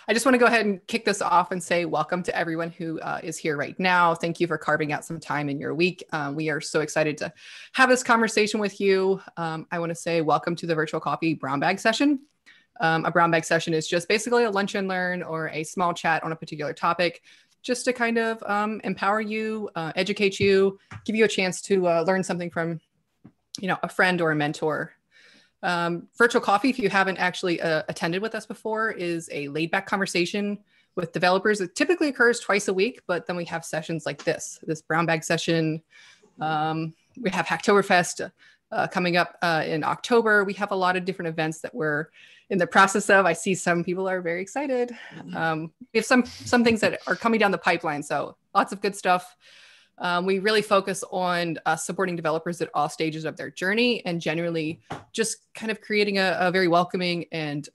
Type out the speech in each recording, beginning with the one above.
I just want to go ahead and kick this off and say welcome to everyone who is here right now. Thank you for carving out some time in your week. We are so excited to have this conversation with you. I want to say welcome to the Virtual Coffee Brownbag session. A brown bag session is just basically a lunch and learn or a small chat on a particular topic, just to kind of empower you, educate you, give you a chance to learn something from, a friend or a mentor. Virtual Coffee, if you haven't actually attended with us before, is a laid back conversation with developers. It typically occurs twice a week, but then we have sessions like this brown bag session. We have Hacktoberfest coming up in October. We have a lot of different events that we're in the process of. I see some people are very excited. We have some things that are coming down the pipeline, so lots of good stuff. We really focus on supporting developers at all stages of their journey and generally just kind of creating a very welcoming and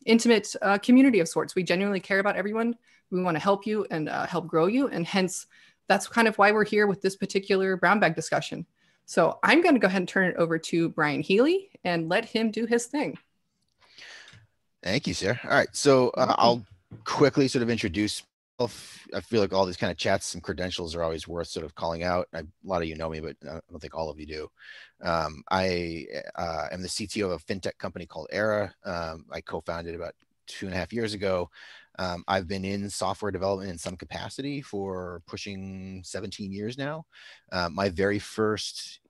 intimate community of sorts. We genuinely care about everyone. We want to help you and help grow you, and hence that's kind of why we're here with this particular brown bag discussion. So I'm going to go ahead and turn it over to Bryan Healey and let him do his thing. Thank you, Sarah. All right, so I'll quickly sort of introduce myself. I feel like all these kind of chats and credentials are always worth sort of calling out. A lot of you know me, but I don't think all of you do. I am the CTO of a fintech company called Era. I co-founded about 2.5 years ago. I've been in software development in some capacity for pushing 17 years now. My very first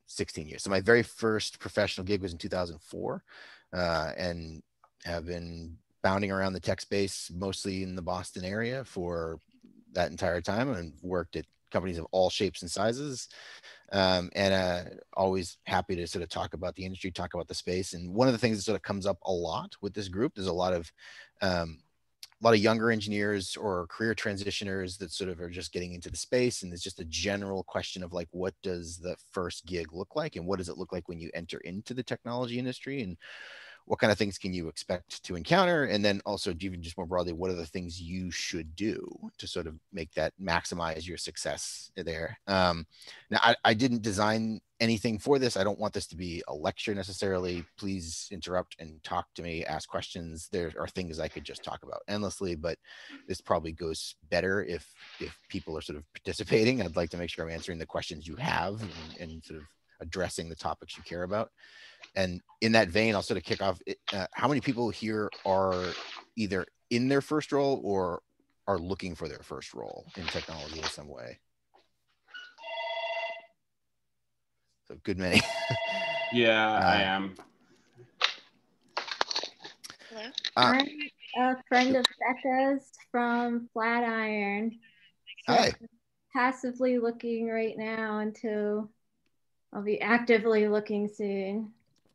16 years. So my very first professional gig was in 2004. And have been bounding around the tech space, mostly in the Boston area for that entire time, and worked at companies of all shapes and sizes. And always happy to sort of talk about the industry, talk about the space. And one of the things that sort of comes up a lot with this group, there's a lot of younger engineers or career transitioners that sort of are just getting into the space. And it's just a general question of like, what does the first gig look like? And what does it look like when you enter into the technology industry? And what kind of things can you expect to encounter? And then also, even just more broadly, what are the things you should do to sort of make that maximize your success there? Now, I didn't design anything for this. I don't want this to be a lecture necessarily. Please interrupt and talk to me, ask questions. There are things I could just talk about endlessly, but this probably goes better if people are sort of participating. I'd like to make sure I'm answering the questions you have and sort of addressing the topics you care about. And in that vein, I'll sort of kick off. How many people here are either in their first role or are looking for their first role in technology in some way? So good many. Yeah, I am. Hello? I'm a friend of Becca's from Flatiron. So Hi. passively looking right now until I'll be actively looking soon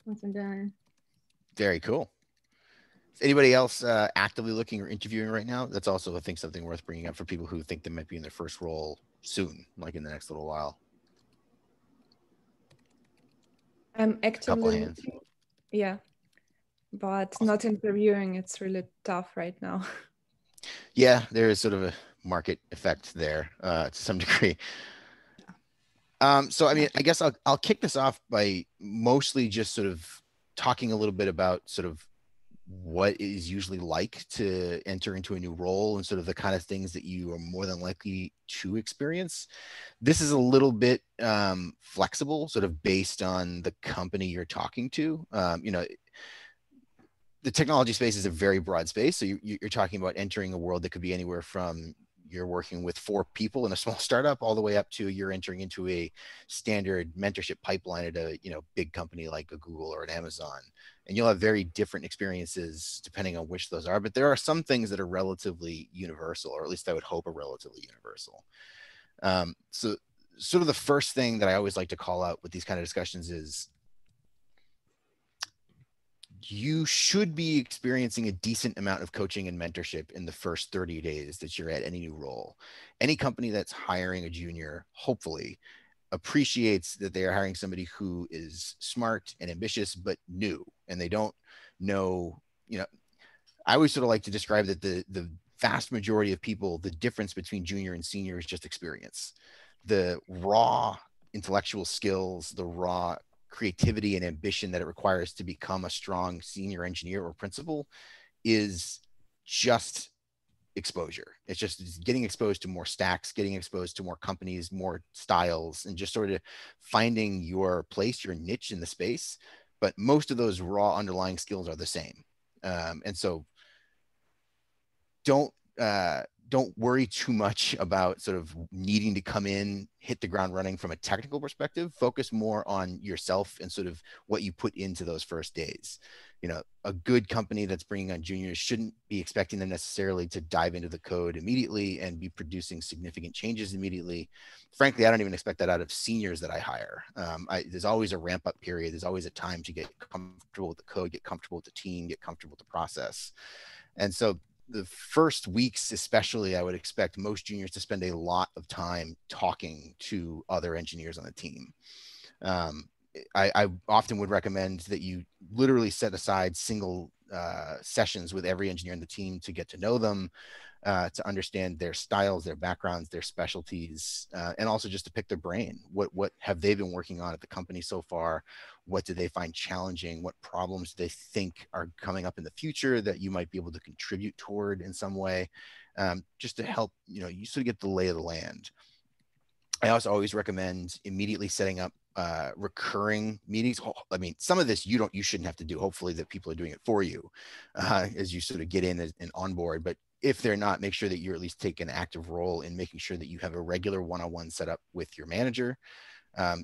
once I'm done. Very cool. Is anybody else actively looking or interviewing right now? That's also, I think, something worth bringing up for people who think they might be in their first role soon, like in the next little while. I'm actively looking, yeah, but awesome. Not interviewing. It's really tough right now. Yeah, there is sort of a market effect there to some degree. So, I mean, I guess I'll kick this off by mostly just sort of talking a little bit about sort of what it is usually like to enter into a new role and sort of the kind of things that you are more than likely to experience. This is a little bit flexible, sort of based on the company you're talking to. The technology space is a very broad space. So you're talking about entering a world that could be anywhere from you're working with 4 people in a small startup all the way up to you're entering into a standard mentorship pipeline at a big company like a Google or an Amazon. And you'll have very different experiences depending on which those are. But there are some things that are relatively universal, or at least I would hope are relatively universal. So sort of the first thing that I always like to call out with these kind of discussions is you should be experiencing a decent amount of coaching and mentorship in the first 30 days that you're at any new role. Any company that's hiring a junior, hopefully, appreciates that they are hiring somebody who is smart and ambitious, but new, and they don't know, I always sort of like to describe that the vast majority of people, the difference between junior and senior is just experience. The raw intellectual skills, the raw creativity and ambition that it requires to become a strong senior engineer or principal is just exposure. It's just getting exposed to more stacks, getting exposed to more companies, more styles, and just sort of finding your place, your niche in the space. But most of those raw underlying skills are the same. And so don't worry too much about sort of needing to come in, hit the ground running from a technical perspective. Focus more on yourself and sort of what you put into those first days. You know, a good company that's bringing on juniors shouldn't be expecting them necessarily to dive into the code immediately and be producing significant changes immediately. Frankly, I don't even expect that out of seniors that I hire. There's always a ramp up period. There's always a time to get comfortable with the code, get comfortable with the team, get comfortable with the process. And so the first weeks, especially, I would expect most juniors to spend a lot of time talking to other engineers on the team. I often would recommend that you literally set aside single sessions with every engineer in the team to get to know them, to understand their styles, their backgrounds, their specialties, and also just to pick their brain. What have they been working on at the company so far? What do they find challenging? What problems do they think are coming up in the future that you might be able to contribute toward in some way, just to help, you know, you sort of get the lay of the land. I also always recommend immediately setting up recurring meetings. I mean, some of this you shouldn't have to do. Hopefully that people are doing it for you as you sort of get in and on board. But if they're not, make sure that you at least take an active role in making sure that you have a regular one-on-one set up with your manager.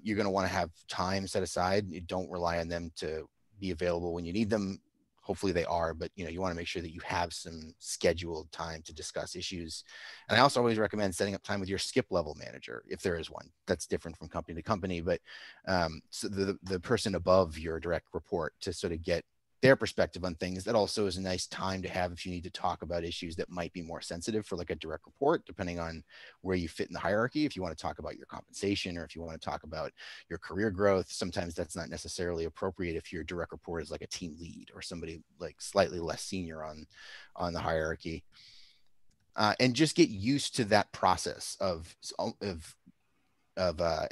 You're going to want to have time set aside. You don't rely on them to be available when you need them. Hopefully they are, but you know, you want to make sure that you have some scheduled time to discuss issues. And I also always recommend setting up time with your skip level manager, if there is one. That's different from company to company, but so the person above your direct report, to sort of get their perspective on things. That also is a nice time to have if you need to talk about issues that might be more sensitive for like a direct report, depending on where you fit in the hierarchy. If you want to talk about your compensation, or if you want to talk about your career growth, sometimes that's not necessarily appropriate if your direct report is like a team lead or somebody like slightly less senior on the hierarchy. And just get used to that process of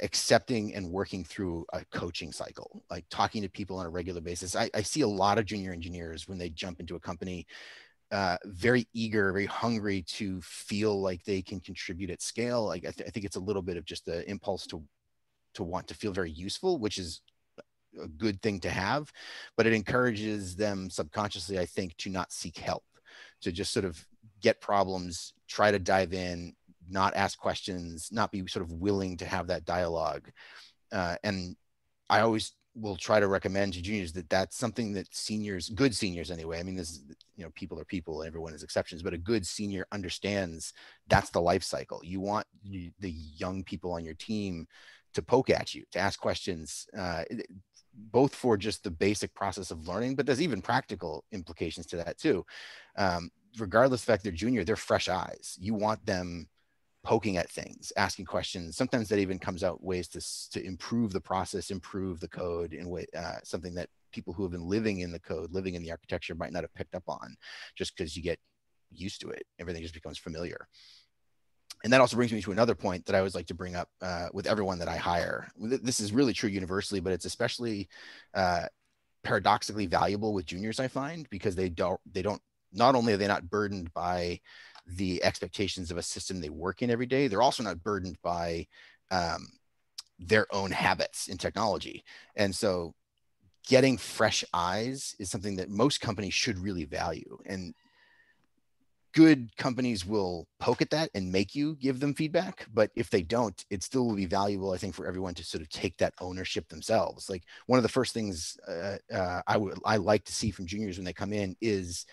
accepting and working through a coaching cycle, like talking to people on a regular basis. I see a lot of junior engineers when they jump into a company, very eager, very hungry to feel like they can contribute at scale. Like I think it's a little bit of just the impulse to want to feel very useful, which is a good thing to have, but it encourages them subconsciously, I think, to not seek help, to just sort of get problems, try to dive in, not ask questions, not be sort of willing to have that dialogue. And I always will try to recommend to juniors that that's something that seniors, good seniors anyway, I mean, this is, you know, people are people, everyone has exceptions, but a good senior understands that's the life cycle. You want the young people on your team to poke at you, to ask questions, both for just the basic process of learning, but there's even practical implications to that too. Regardless of the fact they're junior, they're fresh eyes. You want them poking at things, asking questions. Sometimes that even comes out ways to improve the process, improve the code in way, something that people who have been living in the code, living in the architecture might not have picked up on, just because you get used to it. Everything just becomes familiar. And that also brings me to another point that I always like to bring up with everyone that I hire. This is really true universally, but it's especially paradoxically valuable with juniors, I find, because they don't, not only are they not burdened by the expectations of a system they work in every day, they're also not burdened by their own habits in technology. And so getting fresh eyes is something that most companies should really value. And good companies will poke at that and make you give them feedback. But if they don't, it still will be valuable, I think, for everyone to sort of take that ownership themselves. Like one of the first things I like to see from juniors when they come in is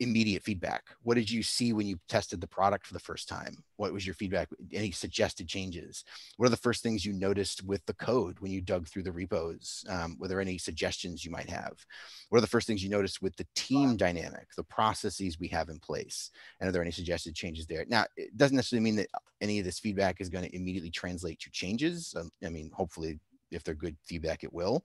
immediate feedback. What did you see when you tested the product for the first time? What was your feedback? Any suggested changes? What are the first things you noticed with the code when you dug through the repos? Were there any suggestions you might have? What are the first things you noticed with the team dynamic, the processes we have in place? And are there any suggested changes there? Now, it doesn't necessarily mean that any of this feedback is going to immediately translate to changes. I mean, hopefully, if they're good feedback, it will.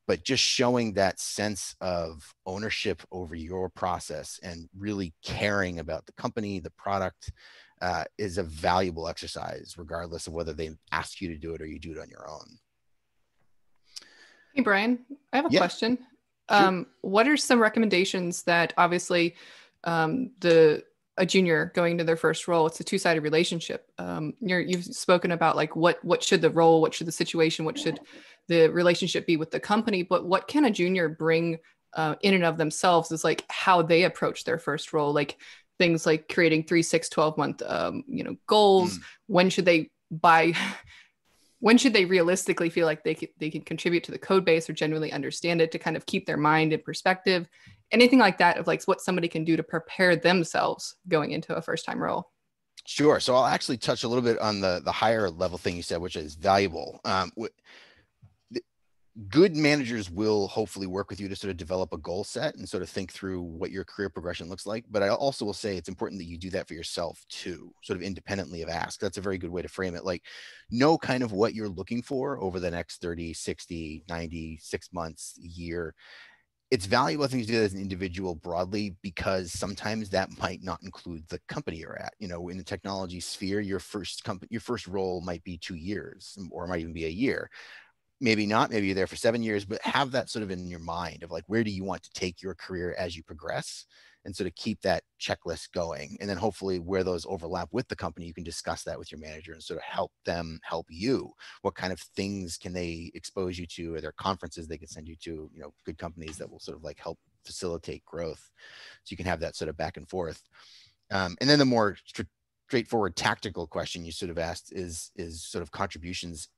But just showing that sense of ownership over your process and really caring about the company, the product, is a valuable exercise, regardless of whether they ask you to do it or you do it on your own. Hey, Bryan, I have a question. Sure. What are some recommendations that obviously a junior going into their first role. It's a two-sided relationship. You've spoken about like what should the role, what should the situation, what should the relationship be with the company, but what can a junior bring in and of themselves is like how they approach their first role, like things like creating 3, 6, 12-month goals. When should they when should they realistically feel like they can contribute to the code base or genuinely understand it to kind of keep their mind in perspective? Anything like that of like what somebody can do to prepare themselves going into a first-time role. Sure. So I'll actually touch a little bit on the higher level thing you said, which is valuable. Good managers will hopefully work with you to sort of develop a goal set and sort of think through what your career progression looks like. But I also will say it's important that you do that for yourself too, sort of independently of ask. That's a very good way to frame it. Like know kind of what you're looking for over the next 30, 60, 90, 6 months, a year. It's valuable, I think, to do that as an individual broadly, because sometimes that might not include the company you're at. You know, in the technology sphere, your first role might be 2 years, or it might even be a year. Maybe not, maybe you're there for 7 years, but have that sort of in your mind of like, where do you want to take your career as you progress, and sort of keep that checklist going. And then hopefully where those overlap with the company, you can discuss that with your manager and sort of help them help you. What kind of things can they expose you to? Are there conferences they can send you to, you know, good companies that will sort of like help facilitate growth. So you can have that sort of back and forth. And then the more straightforward tactical question you sort of asked is sort of contributions.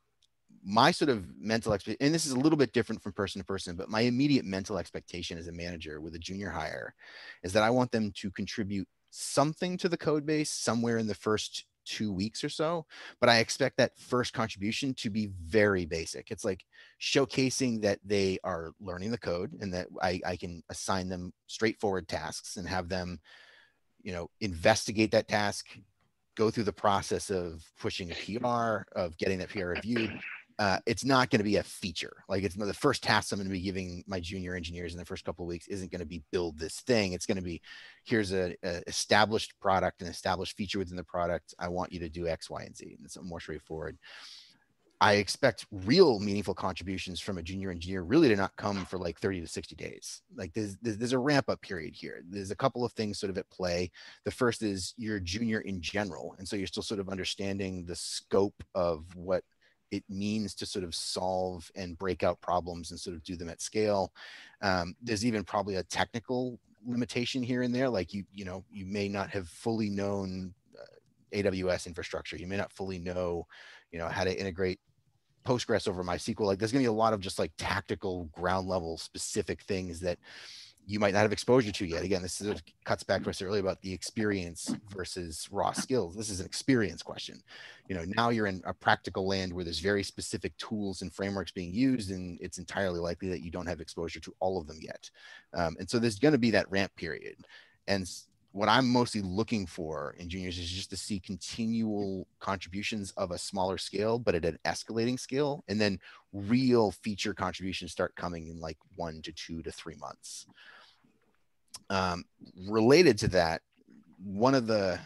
My sort of mental expectation, and this is a little bit different from person to person, but my immediate mental expectation as a manager with a junior hire is that I want them to contribute something to the code base somewhere in the first 2 weeks or so. But I expect that first contribution to be very basic. It's like showcasing that they are learning the code and that I can assign them straightforward tasks and have them, you know, investigate that task, go through the process of pushing a PR, of getting that PR reviewed. It's not going to be a feature. Like it's the first task I'm going to be giving my junior engineers in the first couple of weeks isn't going to be build this thing. It's going to be, here's a established product, an established feature within the product. I want you to do X, Y, and Z. And it's more straightforward. I expect real meaningful contributions from a junior engineer really to not come for like 30 to 60 days. Like there's a ramp up period here. There's a couple of things sort of at play. The first is you're junior in general. And so you're still sort of understanding the scope of what it means to sort of solve and break out problems and sort of do them at scale. There's even probably a technical limitation here and there. Like you may not have fully known AWS infrastructure. You may not fully know, how to integrate Postgres over MySQL. Like there's going to be a lot of just like tactical ground level specific things that you might not have exposure to yet. Again, this sort of cuts back to us earlier about the experience versus raw skills. This is an experience question. Now you're in a practical land where there's very specific tools and frameworks being used, and it's entirely likely that you don't have exposure to all of them yet. And so there's going to be that ramp period. And what I'm mostly looking for in juniors is just to see continual contributions of a smaller scale, but at an escalating scale, and then real feature contributions start coming in like 1 to 2 to 3 months. Related to that, one of the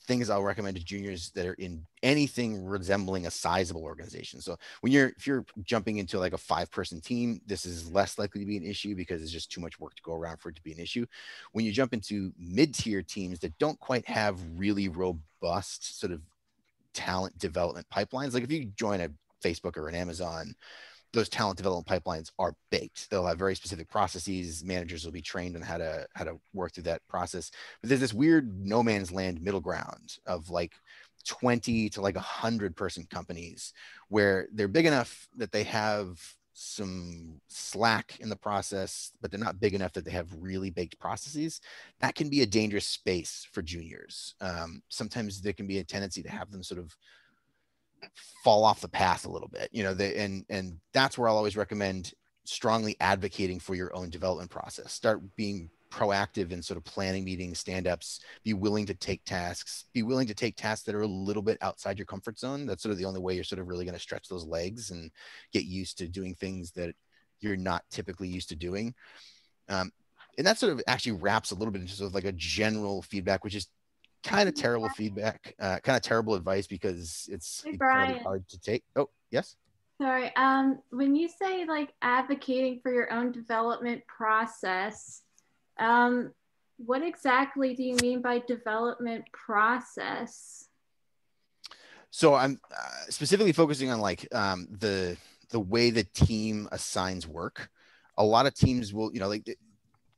things I'll recommend to juniors that are in anything resembling a sizable organization. So if you're jumping into like a 5-person team, this is less likely to be an issue because it's just too much work to go around for it to be an issue. When you jump into mid-tier teams that don't quite have really robust sort of talent development pipelines, like if you join a Facebook or an Amazon, those talent development pipelines are baked. They'll have very specific processes. Managers will be trained on how to work through that process. But there's this weird no man's land middle ground of like 20 to like 100-person companies where they're big enough that they have some slack in the process, but they're not big enough that they have really baked processes. That can be a dangerous space for juniors. Sometimes there can be a tendency to have them sort of fall off the path a little bit, and that's where I'll always recommend strongly advocating for your own development process. Start being proactive in sort of planning meetings, stand-ups, be willing to take tasks that are a little bit outside your comfort zone. That's sort of the only way you're sort of really going to stretch those legs and get used to doing things that you're not typically used to doing. And that sort of actually wraps a little bit into sort of like a general feedback, which is kind of terrible feedback, kind of terrible advice because it's incredibly hard to take. Oh, yes. Sorry. When you say like advocating for your own development process, what exactly do you mean by development process? So I'm specifically focusing on like the way the team assigns work. A lot of teams will, you know, like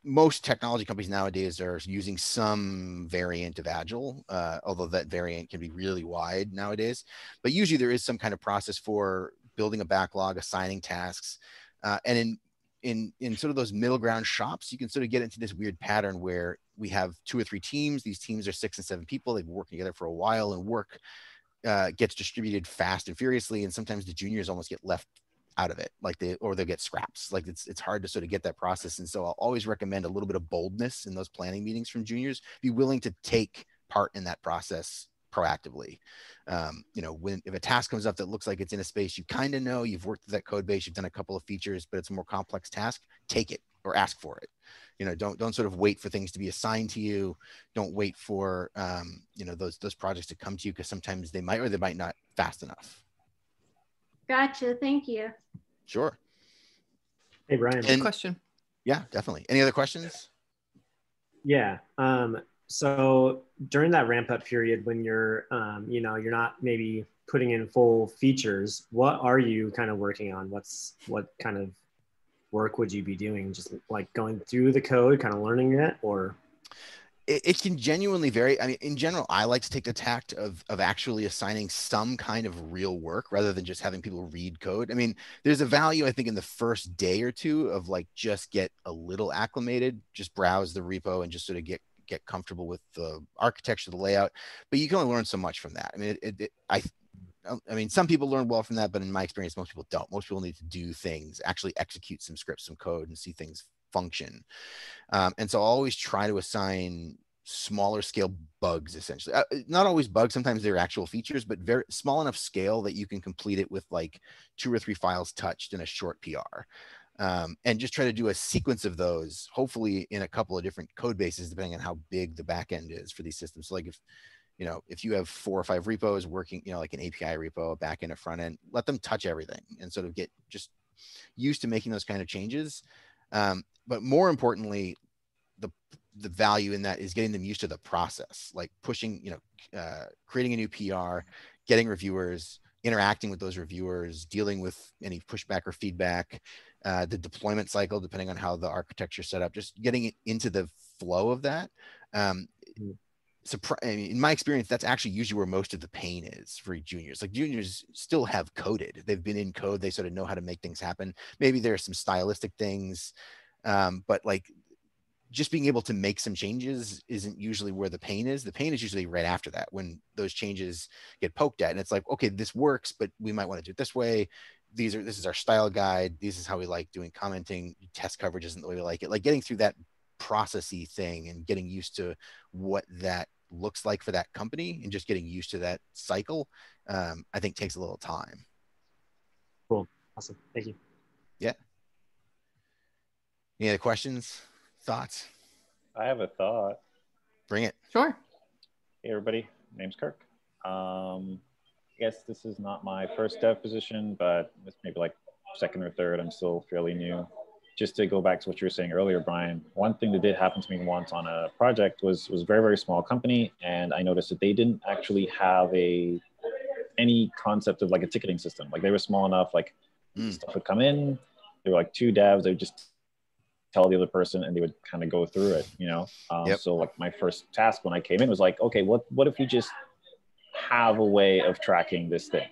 most technology companies nowadays are using some variant of Agile, although that variant can be really wide nowadays. But usually there is some kind of process for building a backlog, assigning tasks, and in sort of those middle ground shops, you can sort of get into this weird pattern where we have 2 or 3 teams. These teams are 6 and 7 people. They've been working together for a while, and work gets distributed fast and furiously, and sometimes the juniors almost get left out of it, like they'll get scraps. Like it's hard to sort of get that process. And so I'll always recommend a little bit of boldness in those planning meetings from juniors. Be willing to take part in that process proactively. You know, if a task comes up that looks like it's in a space you kind of know, you've worked with that code base, you've done a couple of features, but it's a more complex task, take it or ask for it. You know, don't sort of wait for things to be assigned to you. Don't wait for you know, those projects to come to you, because sometimes they might or they might not fast enough. Gotcha. Thank you. Sure. Hey, Bryan. Good question. Yeah, definitely. Any other questions? Yeah. So during that ramp up period, when you're, you know, you're not maybe putting in full features, what are you kind of working on? What kind of work would you be doing? Just like going through the code, kind of learning it, or? It can genuinely vary. I mean, in general, I like to take the tact of actually assigning some kind of real work rather than just having people read code. I mean, there's a value, I think, in the first day or two of like, just get a little acclimated, just browse the repo and just sort of get comfortable with the architecture, the layout. But you can only learn so much from that. I mean, I mean, some people learn well from that, but in my experience, most people don't. Most people need to do things, actually execute some scripts, some code, and see things function. And so I'll always try to assign smaller scale bugs, essentially. Not always bugs, sometimes they're actual features, but very small enough scale that you can complete it with like 2 or 3 files touched in a short PR. And just try to do a sequence of those, hopefully in a couple of different code bases, depending on how big the back end is for these systems. So like if you have 4 or 5 repos working, you know, like an API repo, a back end, a front end, let them touch everything and sort of get just used to making those kind of changes. But more importantly, the value in that is getting them used to the process, like pushing, you know, creating a new PR, getting reviewers, interacting with those reviewers, dealing with any pushback or feedback, the deployment cycle, depending on how the architecture set up, just getting it into the flow of that. I mean, in my experience, that's actually usually where most of the pain is for juniors. Like juniors still have coded. They've been in code. They sort of know how to make things happen. Maybe there are some stylistic things, but like just being able to make some changes isn't usually where the pain is. The pain is usually right after that, when those changes get poked at and it's like, okay, this works, but we might want to do it this way. This is our style guide. This is how we like doing commenting. Test coverage isn't the way we like it. Like getting through that processy thing and getting used to what that looks like for that company and just getting used to that cycle, I think takes a little time. Cool. Awesome. Thank you. Yeah. Any other questions? Thoughts? I have a thought. Bring it. Sure. Hey, everybody. My name's Kirk. I guess this is not my first dev position, but it's maybe like second or third. I'm still fairly new. Just to go back to what you were saying earlier, Bryan, one thing that did happen to me once on a project was a very, very small company. And I noticed that they didn't actually have any concept of like a ticketing system. Like they were small enough, like stuff would come in. There were like 2 devs. They would just tell the other person and they would kind of go through it, you know? So like my first task when I came in was like, okay, what if we just have a way of tracking this thing?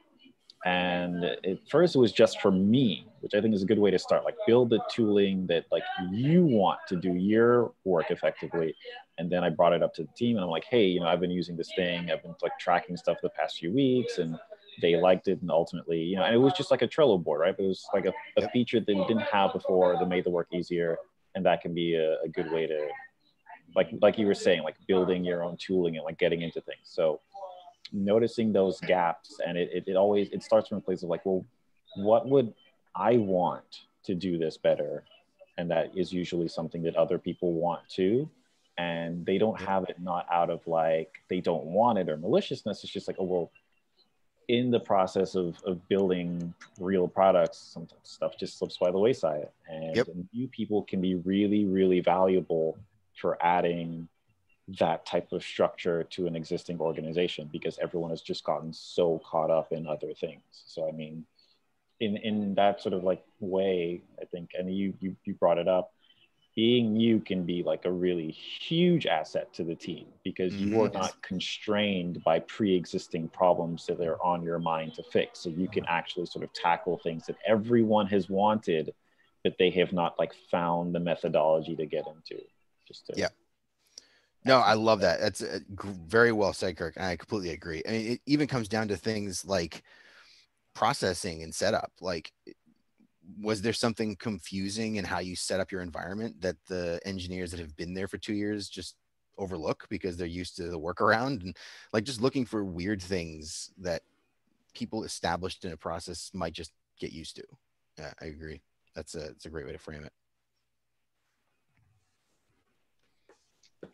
And at first it was just for me, which I think is a good way to start, like build the tooling that like you want to do your work effectively. And then I brought it up to the team and I'm like, hey, you know, I've been using this thing. I've been like tracking stuff the past few weeks and they liked it. And ultimately, you know, and it was just like a Trello board, right? But it was like a feature that we didn't have before that made the work easier. And that can be a good way to, like you were saying, like building your own tooling and like getting into things. So noticing those gaps, and it always starts from a place of like, well, what would I want to do this better? And that is usually something that other people want too. And they don't have it not out of like, they don't want it or maliciousness. It's just like, oh, well, in the process of building real products, sometimes stuff just slips by the wayside. And new people can be really, really valuable for adding that type of structure to an existing organization, because everyone has just gotten so caught up in other things. So I mean, in that sort of like way, I think, and you brought it up, being new can be like a really huge asset to the team, because you are not constrained by pre-existing problems that are on your mind to fix. So you can actually sort of tackle things that everyone has wanted, but they have not like found the methodology to get into. Yeah. No, I love that. That's very well said, Kirk. And I completely agree. I mean, it even comes down to things like processing and setup. Like, was there something confusing in how you set up your environment that the engineers that have been there for 2 years just overlook because they're used to the workaround? And like, just looking for weird things that people established in a process might just get used to. Yeah, I agree. It's a great way to frame it.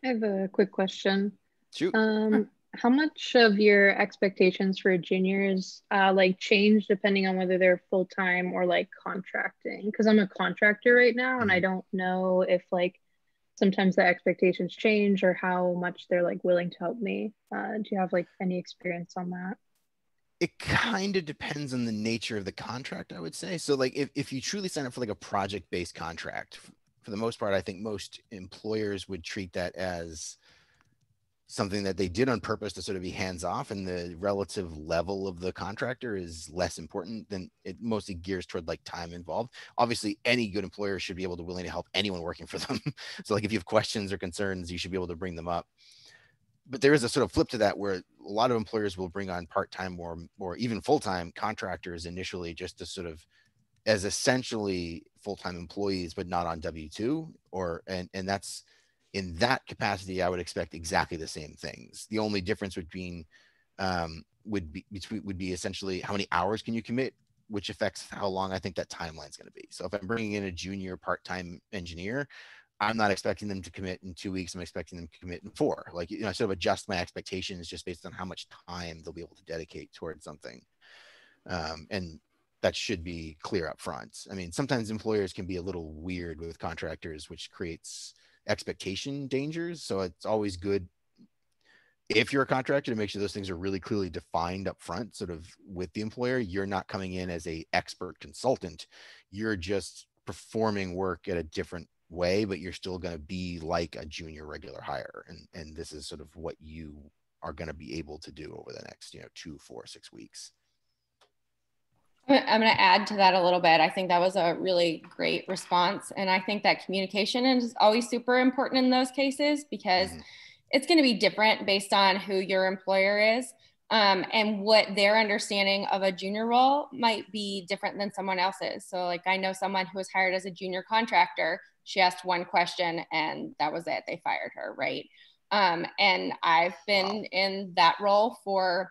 I have a quick question. Shoot. How much of your expectations for juniors like change depending on whether they're full-time or like contracting? Because I'm a contractor right now, and I don't know if like sometimes the expectations change or how much they're like willing to help me. Do you have like any experience on that? It kind of depends on the nature of the contract, I would say. So like if you truly sign up for like a project-based contract, for the most part, I think most employers would treat that as something that they did on purpose to sort of be hands-off, and the relative level of the contractor is less important. Than it mostly gears toward like time involved. Obviously, any good employer should be able to willing to help anyone working for them. So like if you have questions or concerns, you should be able to bring them up. But there is a sort of flip to that where a lot of employers will bring on part-time or even full-time contractors initially, just to sort of as essentially full-time employees, but not on W-2, and that's in that capacity. I would expect exactly the same things. The only difference between would be essentially how many hours can you commit, which affects how long I think that timeline is going to be. So if I'm bringing in a junior part-time engineer, I'm not expecting them to commit in 2 weeks. I'm expecting them to commit in 4. Like, I sort of adjust my expectations just based on how much time they'll be able to dedicate towards something. And that should be clear up front. I mean, sometimes employers can be a little weird with contractors, which creates expectation dangers. So it's always good if you're a contractor to make sure those things are really clearly defined up front, sort of with the employer. You're not coming in as a expert consultant. You're just performing work at a different way, but you're still going to be like a junior regular hire. And this is sort of what you are going to be able to do over the next, 2, 4, 6 weeks. I'm going to add to that a little bit. I think that was a really great response. And I think that communication is always super important in those cases, because it's going to be different based on who your employer is. And what their understanding of a junior role might be different than someone else's. So like, I know someone who was hired as a junior contractor. She asked one question and that was it. They fired her, right? And I've been in that role for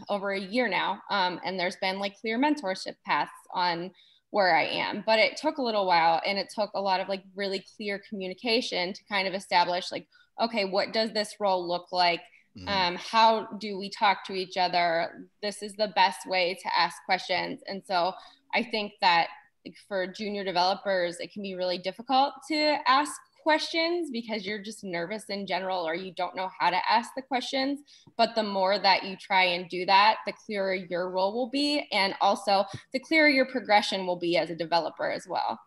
over a year now. And there's been like clear mentorship paths on where I am, but it took a little while, and it took a lot of like really clear communication to kind of establish like, okay, what does this role look like? How do we talk to each other? This is the best way to ask questions. And so I think that for junior developers, it can be really difficult to ask questions because you're just nervous in general, or you don't know how to ask the questions. But the more that you try and do that, the clearer your role will be. And also the clearer your progression will be as a developer as well.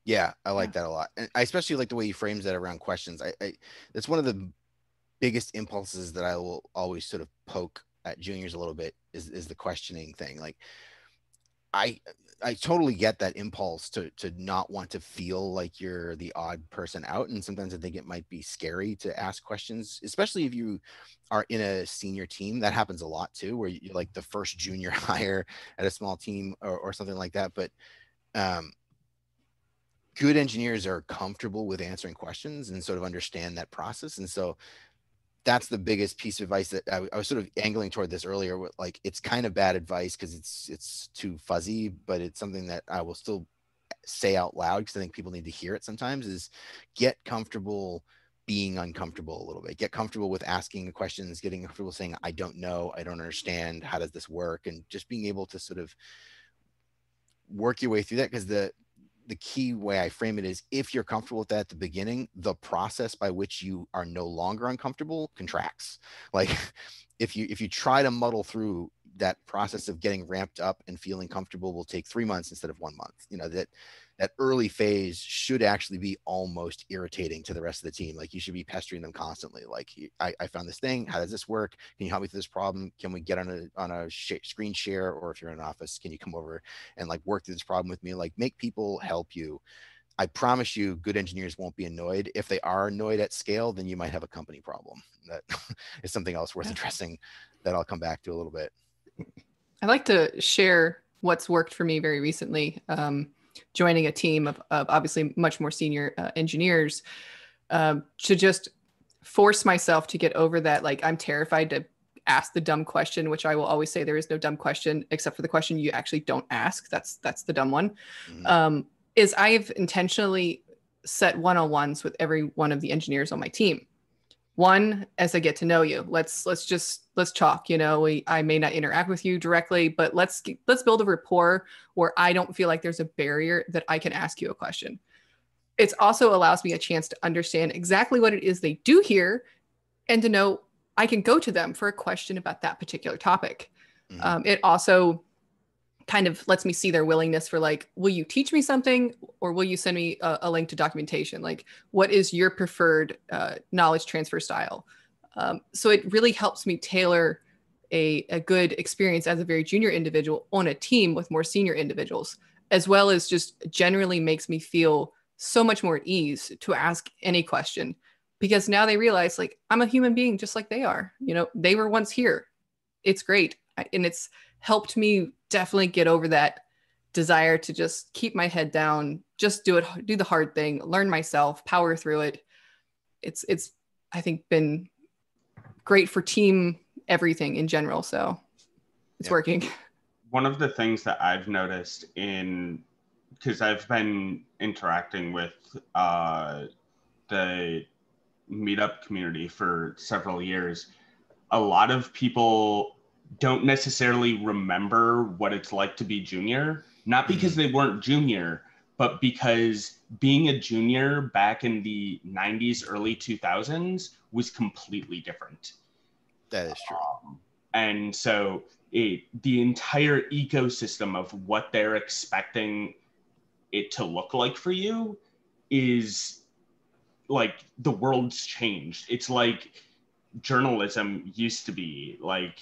Yeah, I like that a lot. And I especially like the way you frames that around questions. That's one of the biggest impulses that I will always sort of poke at juniors a little bit is the questioning thing. Like I totally get that impulse to not want to feel like you're the odd person out. And sometimes I think it might be scary to ask questions, especially if you are in a senior team. That happens a lot too, where you're like the first junior hire at a small team or something like that. But good engineers are comfortable with answering questions and sort of understand that process. And so that's the biggest piece of advice that I was sort of angling toward this earlier. Like, it's kind of bad advice because it's too fuzzy, but it's something that I will still say out loud because I think people need to hear it sometimes, is get comfortable being uncomfortable a little bit. Get comfortable with asking questions, getting comfortable saying, I don't know, I don't understand, how does this work? And just being able to sort of work your way through that, because the key way I frame it is, if you're comfortable with that at the beginning, the process by which you are no longer uncomfortable contracts. Like if you try to muddle through that process of getting ramped up and feeling comfortable will take 3 months instead of 1 month. You know, that early phase should actually be almost irritating to the rest of the team. Like you should be pestering them constantly. Like, I found this thing. How does this work? Can you help me through this problem? Can we get on a screen share? Or if you're in an office, can you come over and like work through this problem with me? Like, make people help you. I promise you, good engineers won't be annoyed. If they are annoyed at scale, then you might have a company problem. That is something else worth addressing that I'll come back to a little bit. I'd like to share what's worked for me very recently. Joining a team of obviously much more senior engineers, to just force myself to get over that. Like, I'm terrified to ask the dumb question, which I will always say there is no dumb question except for the question you actually don't ask. That's the dumb one. Mm-hmm. Is I've intentionally set one-on-ones with every one of the engineers on my team. One, as I get to know you, let's talk. You know, I may not interact with you directly, but let's build a rapport where I don't feel like there's a barrier that I can ask you a question. It also allows me a chance to understand exactly what it is they do here, and to know I can go to them for a question about that particular topic. Mm-hmm. It also kind of lets me see their willingness for, like, will you teach me something, or will you send me a link to documentation? Like, what is your preferred knowledge transfer style? So it really helps me tailor a good experience as a very junior individual on a team with more senior individuals, as well as just generally makes me feel so much more at ease to ask any question, because now they realize, like, I'm a human being just like they are. You know, they were once here. It's great. And it's helped me definitely get over that desire to just keep my head down, just do the hard thing, learn myself, power through it. It's I think been great for team everything in general. So it's working. One of the things that I've noticed because I've been interacting with the meetup community for several years, a lot of people don't necessarily remember what it's like to be junior, not because they weren't junior, but because being a junior back in the 90s, early 2000s was completely different. That is true. And so the entire ecosystem of what they're expecting it to look like for you is like, the world's changed. It's like journalism used to be. Like,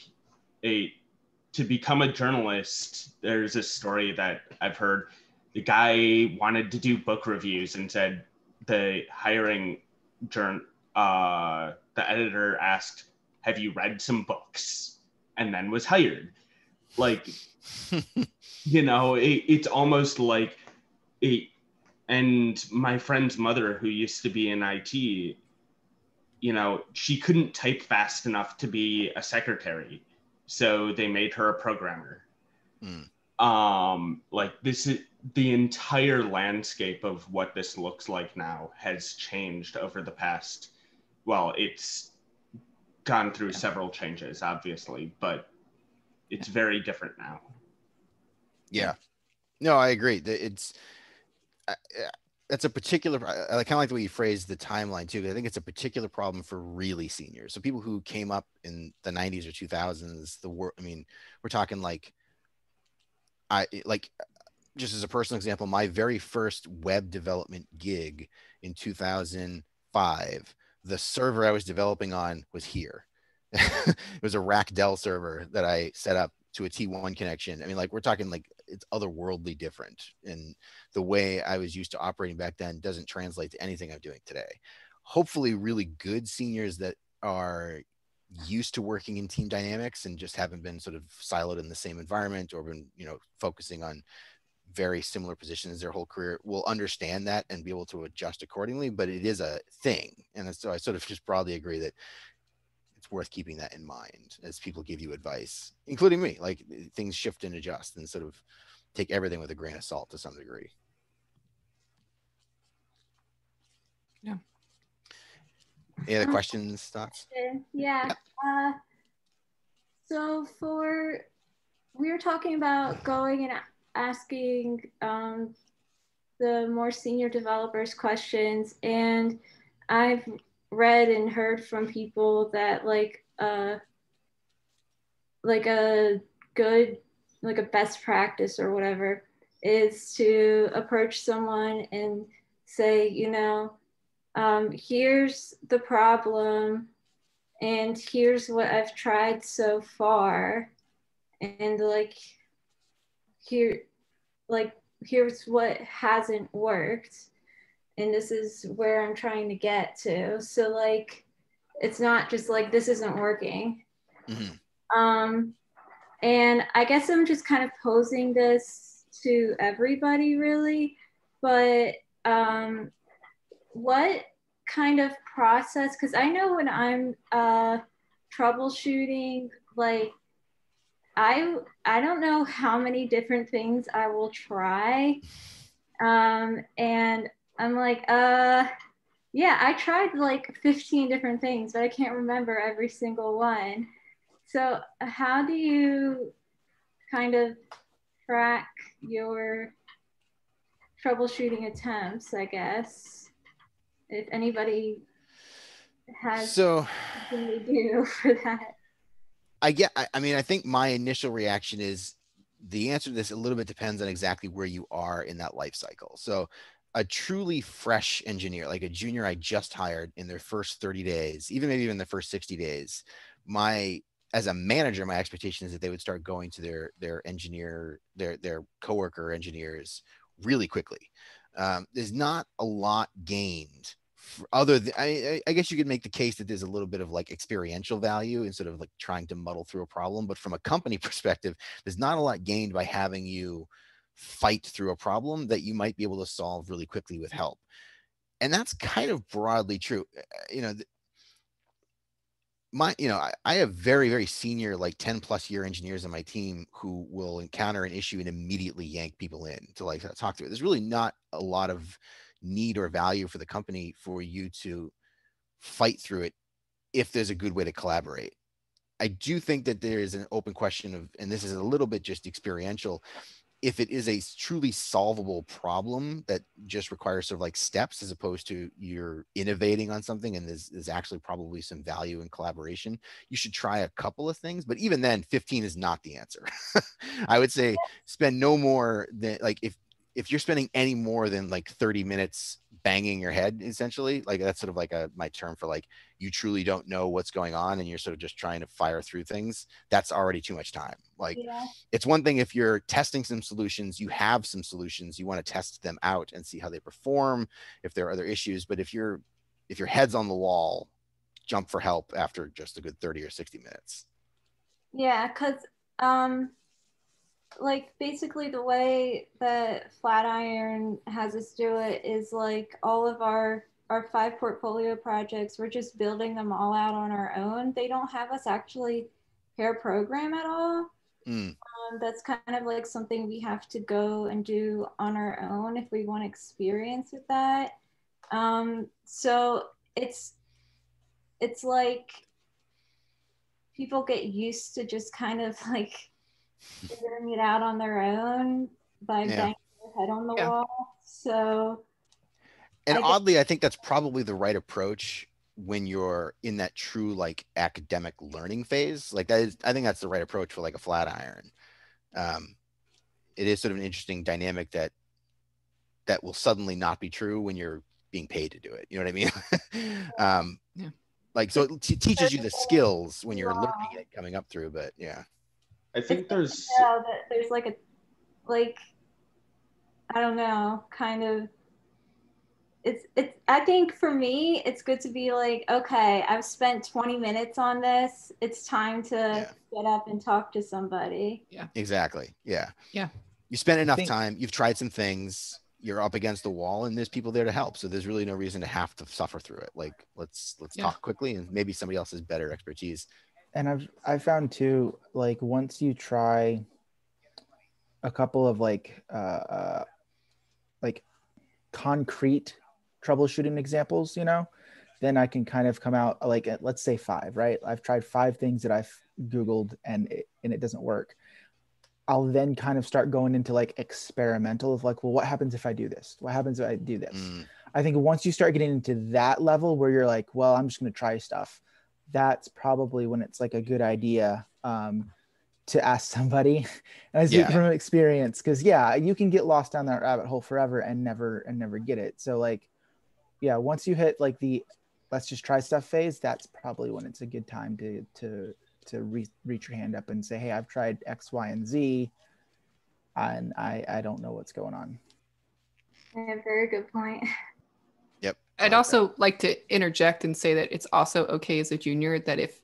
to become a journalist, there's a story that I've heard. The guy wanted to do book reviews and said the editor asked, "Have you read some books?" and then was hired. Like, you know, it's almost like and my friend's mother, who used to be in IT, you know, she couldn't type fast enough to be a secretary, so they made her a programmer. Like, this is the entire landscape of what this looks like now has changed over the past, well, it's gone through several changes, obviously, but it's very different now. Yeah, no, I agree. That's a particular, I kind of like the way you phrased the timeline too, because I think it's a particular problem for really seniors. So people who came up in the 90s or 2000s, I mean, we're talking like, just as a personal example, my very first web development gig in 2005, the server I was developing on was here. It was a rack Dell server that I set up to a T1 connection. I mean, like, we're talking like, it's otherworldly different, and the way I was used to operating back then doesn't translate to anything I'm doing today. Hopefully really good seniors that are used to working in team dynamics and just haven't been sort of siloed in the same environment, or been, you know, focusing on very similar positions their whole career, will understand that and be able to adjust accordingly. But it is a thing. And so I sort of just broadly agree that it's worth keeping that in mind as people give you advice, including me. Like, things shift and adjust, and sort of take everything with a grain of salt to some degree. Yeah. Any other questions, thoughts? Yeah. So we were talking about going and asking the more senior developers questions, and I've read and heard from people that like a good, like a best practice or whatever is to approach someone and say, you know, here's the problem and here's what I've tried so far, and like here, like here's what hasn't worked, and this is where I'm trying to get to. So like it's not just like this isn't working. And I guess I'm just kind of posing this to everybody really, but what kind of process, because I know when I'm troubleshooting, like I don't know how many different things I will try, and I'm like yeah, I tried like 15 different things, but I can't remember every single one. So how do you kind of track your troubleshooting attempts, I guess, if anybody has something they do for that? I mean, I think my initial reaction is the answer to this a little bit depends on exactly where you are in that life cycle. So a truly fresh engineer, like a junior I just hired in their first 30 days, even maybe even the first 60 days, as a manager, my expectation is that they would start going to their coworker engineers really quickly. There's not a lot gained other than, I guess you could make the case that there's a little bit of like experiential value instead of like trying to muddle through a problem. But from a company perspective, there's not a lot gained by having you fight through a problem that you might be able to solve really quickly with help. And that's kind of broadly true. You know, I have very, very senior, like 10+ year engineers on my team who will encounter an issue and immediately yank people in to like talk through it. There's really not a lot of need or value for the company for you to fight through it if there's a good way to collaborate. I do think that there is an open question of, and this is a little bit just experiential, if it is a truly solvable problem that just requires sort of like steps as opposed to you're innovating on something and there's actually probably some value in collaboration, you should try a couple of things. But even then, 15 is not the answer. I would say spend no more than, like, if you're spending any more than like 30 minutes banging your head, essentially, like that's sort of like my term for like, you truly don't know what's going on and you're sort of just trying to fire through things, that's already too much time. Like, it's one thing if you're testing some solutions, you have some solutions, you want to test them out and see how they perform, if there are other issues. But if your head's on the wall, jump for help after just a good 30 or 60 minutes. Yeah, because like basically the way that Flatiron has us do it is like all of our 5 portfolio projects, we're just building them all out on our own. They don't have us actually pair program at all. That's kind of like something we have to go and do on our own if we want experience with that. So it's like people get used to just kind of like figuring it out on their own by banging their head on the wall. So, and oddly, I think that's probably the right approach when you're in that true like academic learning phase. Like that is, I think that's the right approach for like a Flatiron. It is sort of an interesting dynamic that will suddenly not be true when you're being paid to do it. You know what I mean? Like, so it teaches you the skills when you're learning it coming up through, but I think there's like a, like, I don't know, kind of, it's I think for me it's good to be like, okay, I've spent 20 minutes on this, it's time to get up and talk to somebody. Exactly. You spent enough time, you've tried some things, you're up against the wall, and there's people there to help, so there's really no reason to have to suffer through it. Like, let's talk quickly, and maybe somebody else has better expertise. And I've found too, like once you try a couple of like concrete troubleshooting examples, you know, then I can kind of come out like, let's say 5, right? I've tried 5 things that I've Googled and it doesn't work. I'll then kind of start going into like experimental of like, well, what happens if I do this? What happens if I do this? I think once you start getting into that level where you're like, well, I'm just going to try stuff, that's probably when it's like a good idea to ask somebody. And I speak from experience, because you can get lost down that rabbit hole forever and never get it. So like, once you hit like the let's just try stuff phase, that's probably when it's a good time to reach your hand up and say, hey, I've tried X, Y, and Z, and I don't know what's going on. Yeah, very good point. Yep. I'd also like to interject and say that it's also okay as a junior that if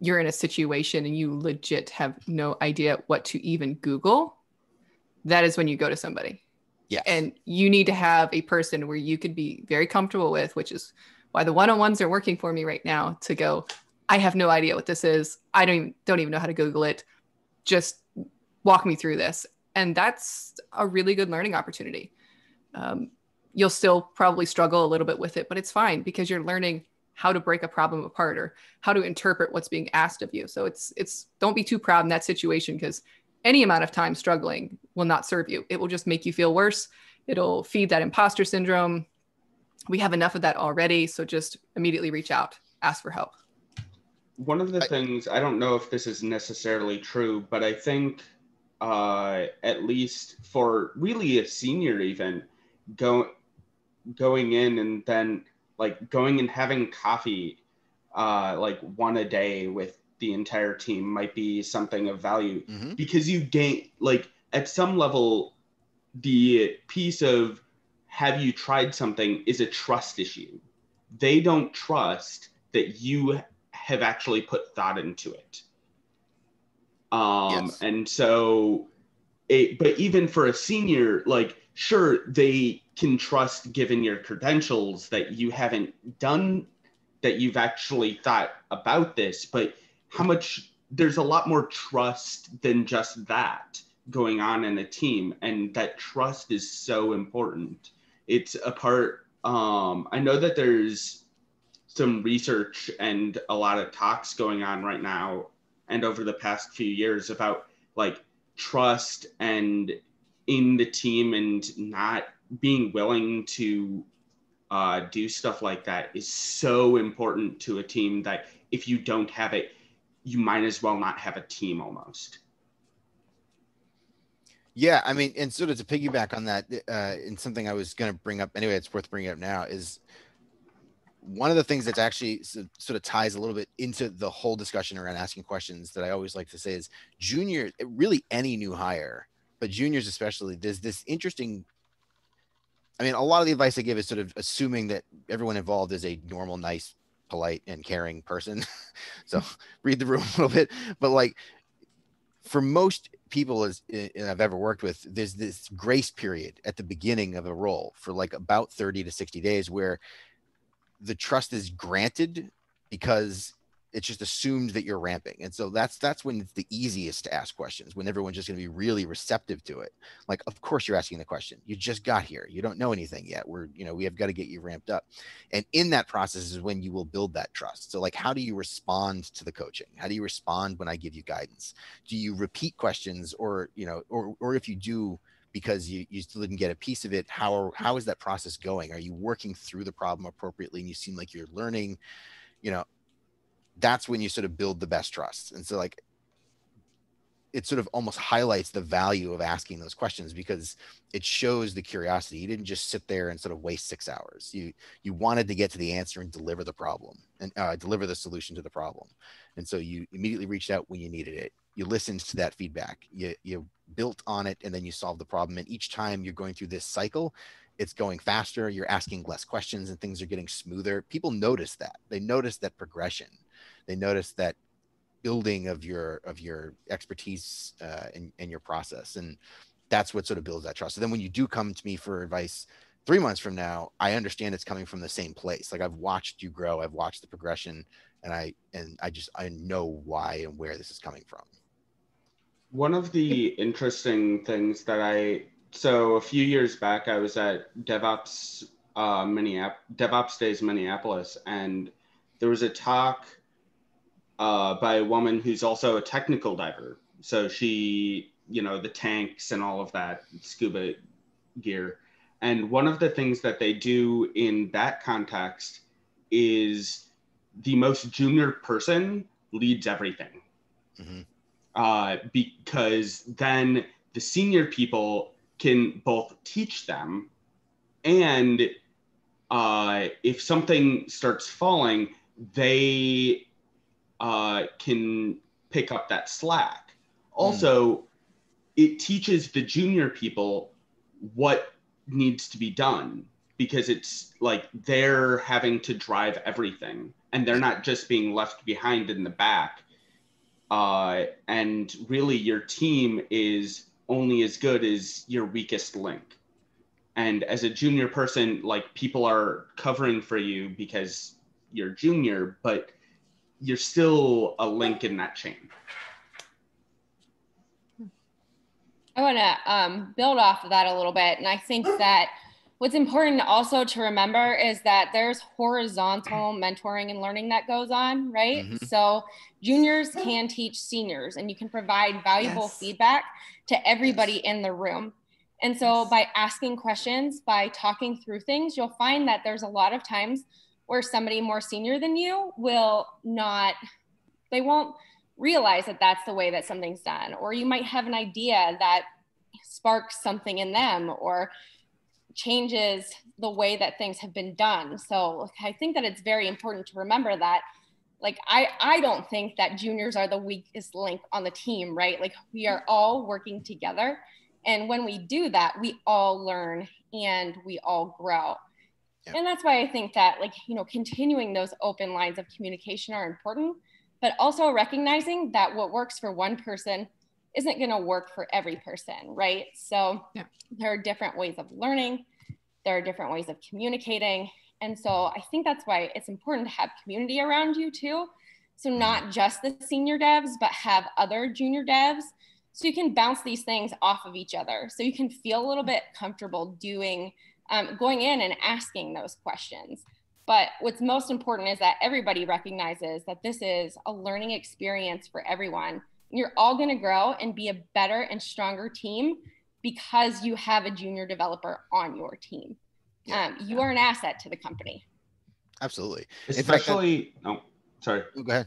you're in a situation and you legit have no idea what to even Google, that is when you go to somebody. Yes. And you need to have a person where you could be very comfortable with, which is why the one-on-ones are working for me right now, to go, I have no idea what this is. I don't even know how to Google it. Just walk me through this. And that's a really good learning opportunity. You'll still probably struggle a little bit with it, but it's fine because you're learning how to break a problem apart or how to interpret what's being asked of you. So it's don't be too proud in that situation, because any amount of time struggling will not serve you. It will just make you feel worse. It'll feed that imposter syndrome. We have enough of that already. So just immediately reach out, ask for help. One of the things, I don't know if this is necessarily true, but I think at least for really a senior even, going in and then like going and having coffee like one a day with the entire team might be something of value, because you gain, like at some level, the piece of have you tried something is a trust issue. They don't trust that you have actually put thought into it. And so but even for a senior, like, sure, they can trust, given your credentials, that you haven't done, that you've actually thought about this, but how much, there's a lot more trust than just that going on in a team. And that trust is so important. It's a part, I know that there's some research and a lot of talks going on right now and over the past few years about like trust and in the team, and not being willing to do stuff like that is so important to a team that if you don't have it, you might as well not have a team almost. Yeah, I mean, and sort of to piggyback on that, and something I was going to bring up anyway, it's worth bringing up now, is one of the things that's actually sort of ties a little bit into the whole discussion around asking questions that I always like to say is junior, really any new hire, but juniors especially, there's this interesting, I mean, a lot of the advice I give is sort of assuming that everyone involved is a normal, nice, polite, and caring person. So read the room a little bit, but like for most people I've ever worked with, there's this grace period at the beginning of a role for like about 30 to 60 days where the trust is granted because it's just assumed that you're ramping. And so that's when it's the easiest to ask questions, when everyone's just going to be really receptive to it. Like, of course you're asking the question. You just got here. You don't know anything yet. We have got to get you ramped up. And in that process is when you will build that trust. So like, how do you respond to the coaching? How do you respond when I give you guidance? Do you repeat questions or if you do, because you still didn't get a piece of it, how is that process going? Are you working through the problem appropriately and you seem like you're learning? That's when you sort of build the best trust. And so like it sort of almost highlights the value of asking those questions because it shows the curiosity. You didn't just sit there and sort of waste 6 hours. You wanted to get to the answer and deliver the problem and deliver the solution to the problem. And so you immediately reached out when you needed it. You listened to that feedback. You built on it, and then you solved the problem. And each time you're going through this cycle, it's going faster. You're asking less questions and things are getting smoother. People notice that. They notice that progression. They notice that building of your expertise and your process. And that's what sort of builds that trust. So then when you do come to me for advice 3 months from now, I understand it's coming from the same place. Like I've watched you grow, I've watched the progression, and I know why and where this is coming from. One of the interesting things that so a few years back, I was at DevOps Days Minneapolis, and there was a talk by a woman who's also a technical diver. So she you know, the tanks and all of that scuba gear. And one of the things that they do in that context is the most junior person leads everything. Because then the senior people can both teach them, and if something starts falling, they can pick up that slack. Also, it teaches the junior people what needs to be done, because it's like they're having to drive everything and they're not just being left behind in the back. And really your team is only as good as your weakest link. And as a junior person, like, people are covering for you because you're junior, but you're still a link in that chain. I want to build off of that a little bit. And I think that what's important also to remember is that there's horizontal mentoring and learning that goes on, right? So juniors can teach seniors, and you can provide valuable feedback to everybody in the room. And so by asking questions, by talking through things, you'll find that there's a lot of times where somebody more senior than you they won't realize that that's the way that something's done. Or you might have an idea that sparks something in them or changes the way that things have been done. So I think that it's very important to remember that, like, I don't think that juniors are the weakest link on the team, right? Like, we are all working together. And when we do that, we all learn and we all grow. And that's why I think that, like, you know, continuing those open lines of communication are important, but also recognizing that what works for one person isn't going to work for every person, right? So there are different ways of learning. There are different ways of communicating. And so I think that's why it's important to have community around you too. So not just the senior devs, but have other junior devs, so you can bounce these things off of each other. So you can feel a little bit comfortable going in and asking those questions. But what's most important is that everybody recognizes that this is a learning experience for everyone. You're all going to grow and be a better and stronger team because you have a junior developer on your team. You are an asset to the company. Absolutely. Especially, Go ahead.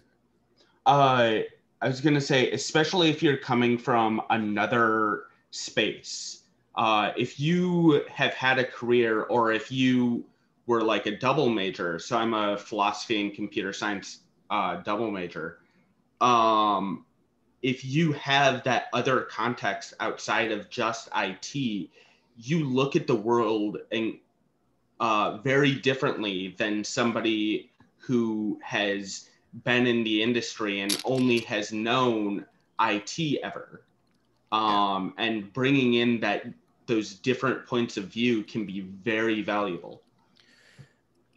I was going to say, especially if you're coming from another space, if you have had a career, or if you were like a double major, so I'm a philosophy and computer science double major. If you have that other context outside of just IT, you look at the world and very differently than somebody who has been in the industry and only has known IT ever. And bringing in those different points of view can be very valuable.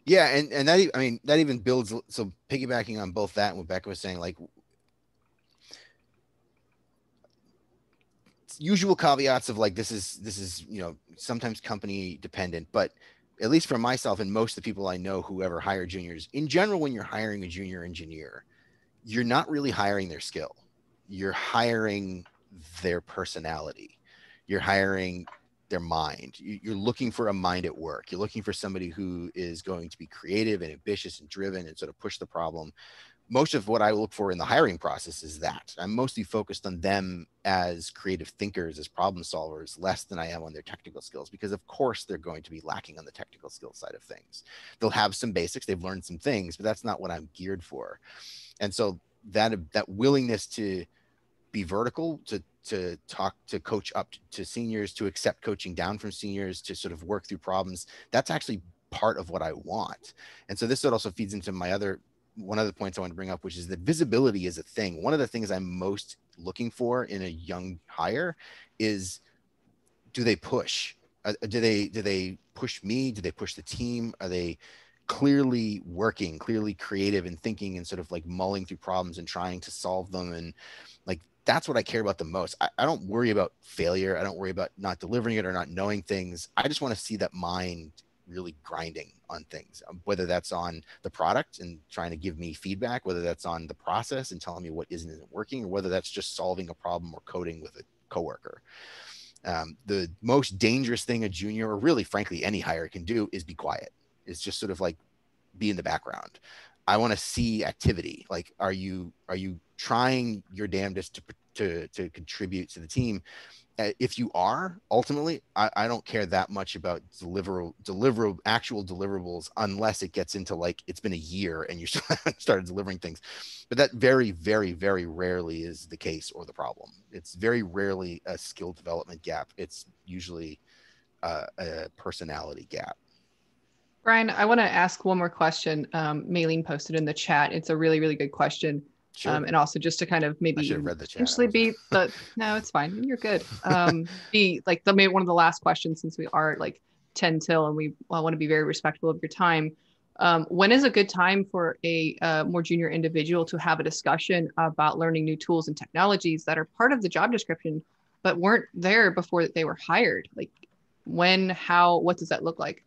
Yeah, and that, I mean, that even builds, so piggybacking on both that and what Becca was saying, like, usual caveats of like, this is, you know, sometimes company dependent, but at least for myself and most of the people I know who ever hire juniors, in general, when you're hiring a junior engineer, you're not really hiring their skill. You're hiring their personality. You're hiring their mind. You're looking for a mind at work. You're looking for somebody who is going to be creative and ambitious and driven and sort of push the problem. Most of what I look for in the hiring process is that. I'm mostly focused on them as creative thinkers, as problem solvers, less than I am on their technical skills, because of course they're going to be lacking on the technical skill side of things. They'll have some basics, they've learned some things, but that's not what I'm geared for. And so that willingness to be vertical, to talk, to coach up to seniors, to accept coaching down from seniors, to sort of work through problems, that's actually part of what I want. And so this also feeds into one of the points I want to bring up, which is that visibility is a thing. One of the things I'm most looking for in a young hire is, do they push? Do they push me? Do they push the team? Are they clearly working, clearly creative and thinking and sort of like mulling through problems and trying to solve them? And like, that's what I care about the most. I don't worry about failure. I don't worry about not delivering it or not knowing things. I just want to see that mind really grinding on things, whether that's on the product and trying to give me feedback, whether that's on the process and telling me what isn't working, or whether that's just solving a problem or coding with a coworker. The most dangerous thing a junior, or really frankly any hire, can do is be quiet. It's just sort of like be in the background. I want to see activity. Like, are you trying your damnedest to contribute to the team? If you are, ultimately, I don't care that much about actual deliverables, unless it gets into like, it's been a year and you started delivering things. But that very, very, very rarely is the case or the problem. It's very rarely a skill development gap. It's usually a personality gap. Bryan, I want to ask one more question. Maylene posted in the chat. It's a really, really good question. Sure. And also just to kind of maybe I should have read the chat. Essentially be the, no, it's fine. You're good. Be like one of the last questions, since we are like 10 till and we want to be very respectful of your time. When is a good time for a more junior individual to have a discussion about learning new tools and technologies that are part of the job description, but weren't there before they were hired? Like when, how, what does that look like?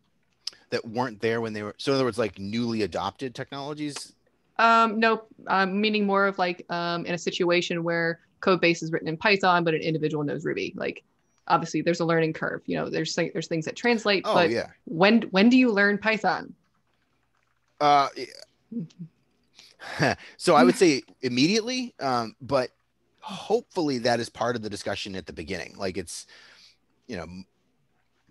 That weren't there when they were, so in other words, like newly adopted technologies? No, meaning more of like in a situation where code base is written in Python, but an individual knows Ruby. Like obviously there's a learning curve, you know, there's things that translate, but yeah. When do you learn Python? So I would say immediately, but hopefully that is part of the discussion at the beginning. Like it's, you know,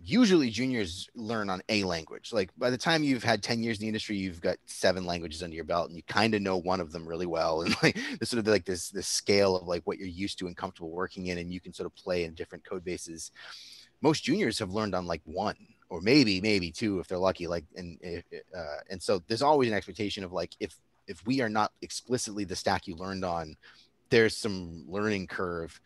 usually juniors learn on a language. Like by the time you've had 10 years in the industry, you've got 7 languages under your belt and you kind of know one of them really well. And like this sort of like this scale of like what you're used to and comfortable working in, and you can sort of play in different code bases. Most juniors have learned on like 1 or maybe 2 if they're lucky. Like, and so there's always an expectation of like, if we are not explicitly the stack you learned on, there's some learning curve.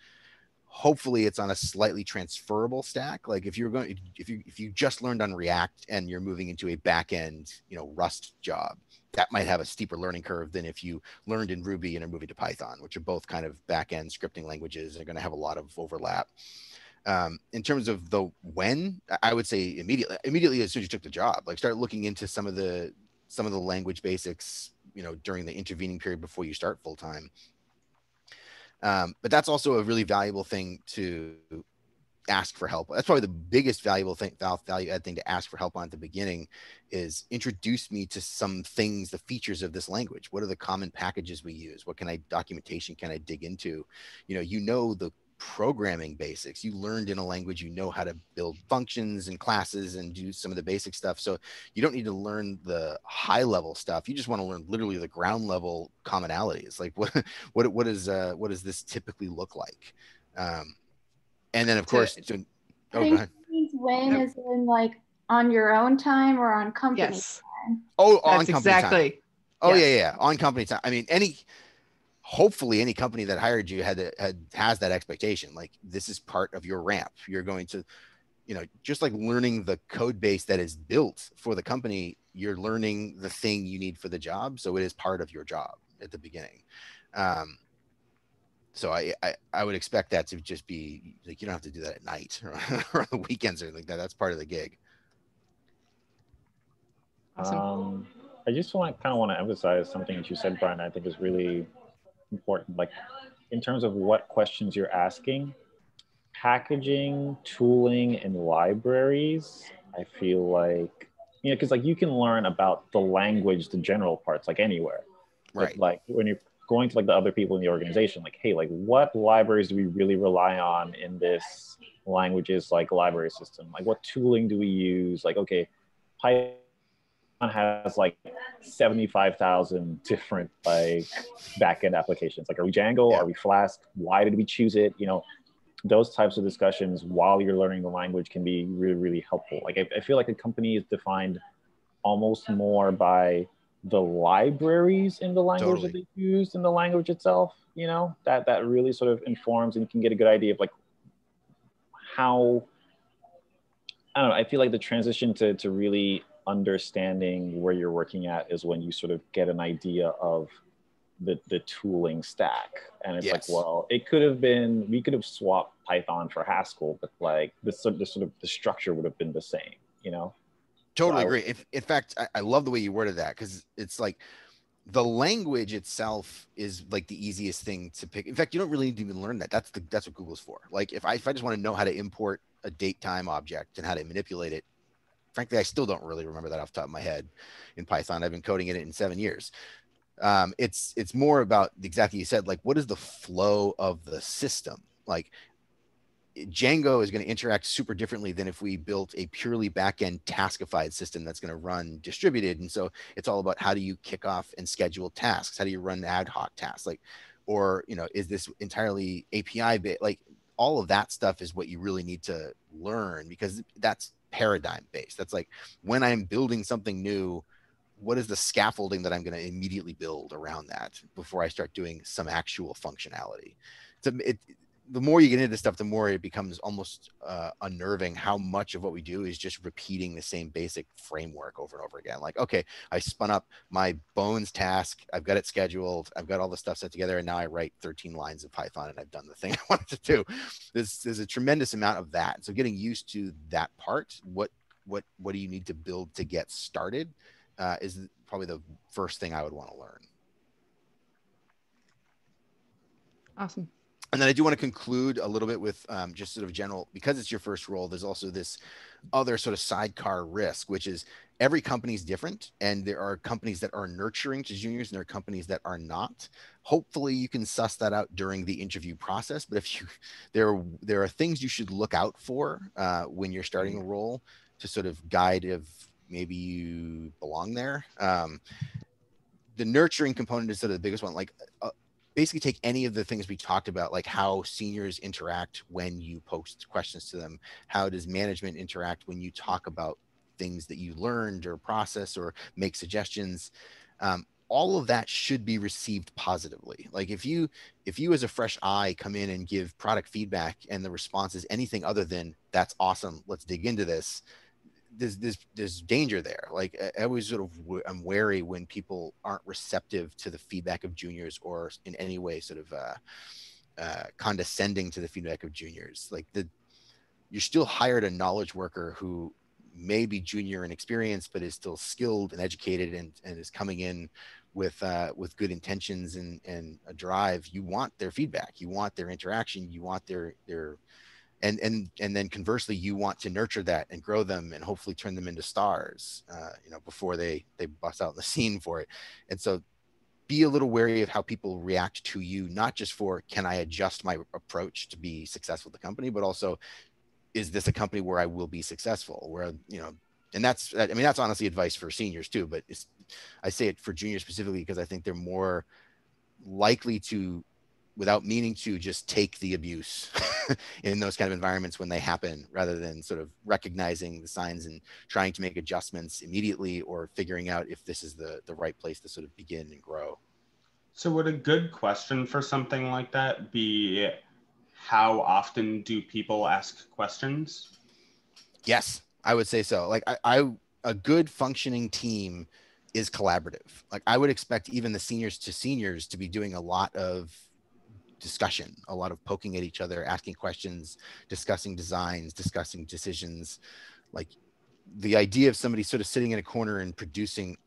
Hopefully it's on a slightly transferable stack. Like if you just learned on React and you're moving into a back-end, you know, Rust job, that might have a steeper learning curve than if you learned in Ruby and are moving to Python, which are both kind of back-end scripting languages and are going to have a lot of overlap. In terms of the when, I would say immediately as soon as you took the job, like start looking into some of the language basics, you know, during the intervening period before you start full time. But that's also a really valuable thing to ask for help. That's probably the biggest value add thing to ask for help on at the beginning, is introduce me to some things, the features of this language. What are the common packages we use? What documentation can I dig into? You know, the programming basics. You learned in a language, you know how to build functions and classes and do some of the basic stuff. So you don't need to learn the high level stuff. You just want to learn literally the ground level commonalities. Like what does this typically look like? And then of course, go ahead. When is in like on your own time or on company time? Oh, on That's company exactly. time. Oh yes. yeah, on company time. I mean, hopefully any company that hired you has that expectation. Like this is part of your ramp. You're going to, just like learning the code base that is built for the company, you're learning the thing you need for the job. So it is part of your job at the beginning. So I would expect that to just be like, you don't have to do that at night or on the weekends or anything like that. That's part of the gig. Awesome. I just want to emphasize something that you said, Bryan, I think is really important. Like in terms of what questions you're asking, packaging, tooling, and libraries, I feel like, because like you can learn about the language, the general parts, like anywhere. Right. But like when you're going to like the other people in the organization, like, hey, like what libraries do we really rely on in this languages like library system? Like what tooling do we use? Like, okay, Python has like 75,000 different like backend applications. Like, are we Django? Yeah. Are we Flask? Why did we choose it? Those types of discussions while you're learning the language can be really, really helpful. Like I feel like a company is defined almost more by the libraries in the language that they use in the language itself, that really sort of informs, and you can get a good idea of like how, I don't know, I feel like the transition to really understanding where you're working at is when you sort of get an idea of the tooling stack. And it's like, well, it could have been, we could have swapped Python for Haskell, but like the structure would have been the same, Totally agree. In fact, I love the way you worded that, because it's like the language itself is like the easiest thing to pick. In fact, you don't really need to even learn that. That's what Google's for. Like if I just want to know how to import a date time object and how to manipulate it, frankly, I still don't really remember that off the top of my head in Python. I've been coding in it in 7 years. It's more about exactly you said, like, what is the flow of the system? Like Django is going to interact super differently than if we built a purely backend taskified system that's going to run distributed. And so it's all about how do you kick off and schedule tasks? How do you run ad hoc tasks? Like, or, you know, is this entirely API based? Like all of that stuff is what you really need to learn, because that's paradigm based. That's like when I'm building something new, what is the scaffolding that I'm going to immediately build around that before I start doing some actual functionality? So the more you get into this stuff, the more it becomes almost unnerving how much of what we do is just repeating the same basic framework over and over again. Like, okay, I spun up my bones task. I've got it scheduled. I've got all the stuff set together. And now I write 13 lines of Python and I've done the thing I wanted to do. There's a tremendous amount of that. So getting used to that part, what do you need to build to get started is probably the first thing I would want to learn. Awesome. And then I do want to conclude a little bit with just sort of general, because it's your first role, there's also this other sort of sidecar risk, which is every company is different. And there are companies that are nurturing to juniors and there are companies that are not. Hopefully you can suss that out during the interview process. But if there are things you should look out for when you're starting a role to sort of guide if maybe you belong there. The nurturing component is sort of the biggest one. Like, basically take any of the things we talked about, like how seniors interact when you post questions to them. How does management interact when you talk about things that you learned or process or make suggestions? All of that should be received positively. Like if you as a fresh eye come in and give product feedback and the response is anything other than that's awesome, let's dig into this, there's danger there. Like I always sort of I'm wary when people aren't receptive to the feedback of juniors or in any way sort of condescending to the feedback of juniors. Like you're still hired a knowledge worker who may be junior in experience, but is still skilled and educated and is coming in with good intentions and a drive. You want their feedback, you want their interaction, you want their and then conversely, you want to nurture that and grow them and hopefully turn them into stars, before they bust out in the scene for it. And so be a little wary of how people react to you, not just for, can I adjust my approach to be successful at the company, but also, is this a company where I will be successful? Where, and that's honestly advice for seniors too, but I say it for juniors specifically because I think they're more likely to, without meaning to, just take the abuse in those kind of environments when they happen, rather than sort of recognizing the signs and trying to make adjustments immediately or figuring out if this is the right place to sort of begin and grow. So would a good question for something like that be, how often do people ask questions? Yes, I would say so. Like a good functioning team is collaborative. Like I would expect even the seniors to be doing a lot of discussion, a lot of poking at each other, asking questions, discussing designs, discussing decisions. Like the idea of somebody sort of sitting in a corner and producing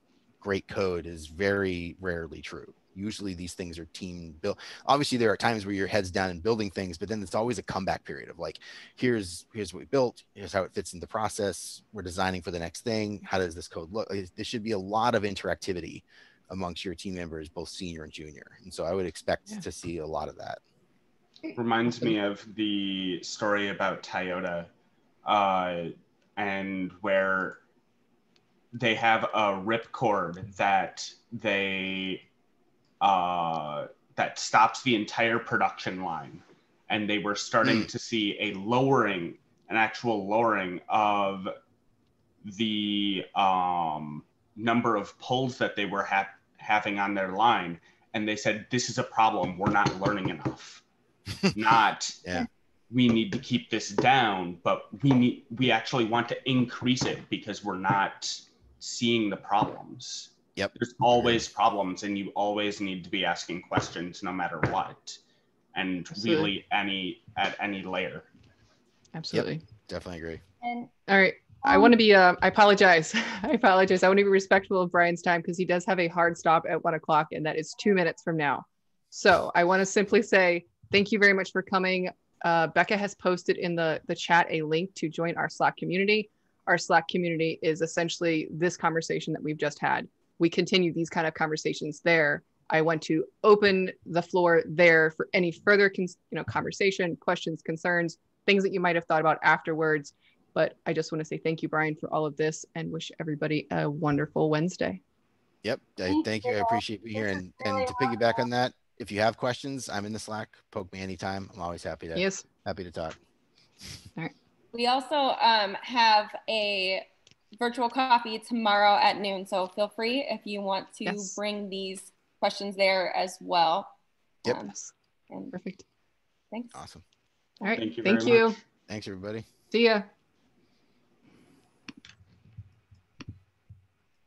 great code is very rarely true. Usually these things are team built. Obviously there are times where your head's down and building things, but then it's always a comeback period of like, here's what we built, here's how it fits in the process, we're designing for the next thing, how does this code look? There should be a lot of interactivity amongst your team members, both senior and junior. And so I would expect to see a lot of that. Reminds me of the story about Toyota, and where they have a ripcord that that stops the entire production line. And they were starting to see an actual lowering of the number of pulls that they were having on their line. And they said, this is a problem. We're not learning enough. We need to keep this down, but we actually want to increase it because we're not seeing the problems. Yep. There's always problems, and you always need to be asking questions no matter what. And really at any layer. Absolutely. Yep. Definitely agree. And all right. I want to be, I apologize. I apologize. I want to be respectful of Bryan's time because he does have a hard stop at 1 o'clock and that is 2 minutes from now. So I want to simply say, thank you very much for coming. Becca has posted in the chat a link to join our Slack community. Our Slack community is essentially this conversation that we've just had. We continue these kind of conversations there. I want to open the floor there for any further conversation, questions, concerns, things that you might have thought about afterwards. But I just want to say thank you, Bryan, for all of this and wish everybody a wonderful Wednesday. Yep. Thank you. I appreciate being here. And to piggyback on that, if you have questions, I'm in the Slack. Poke me anytime. I'm always happy to talk. All right. We also have a virtual coffee tomorrow at noon. So feel free if you want to bring these questions there as well. Yep. And perfect. Thanks. Awesome. All right. Thank you. Thank you. Thanks, everybody. See ya.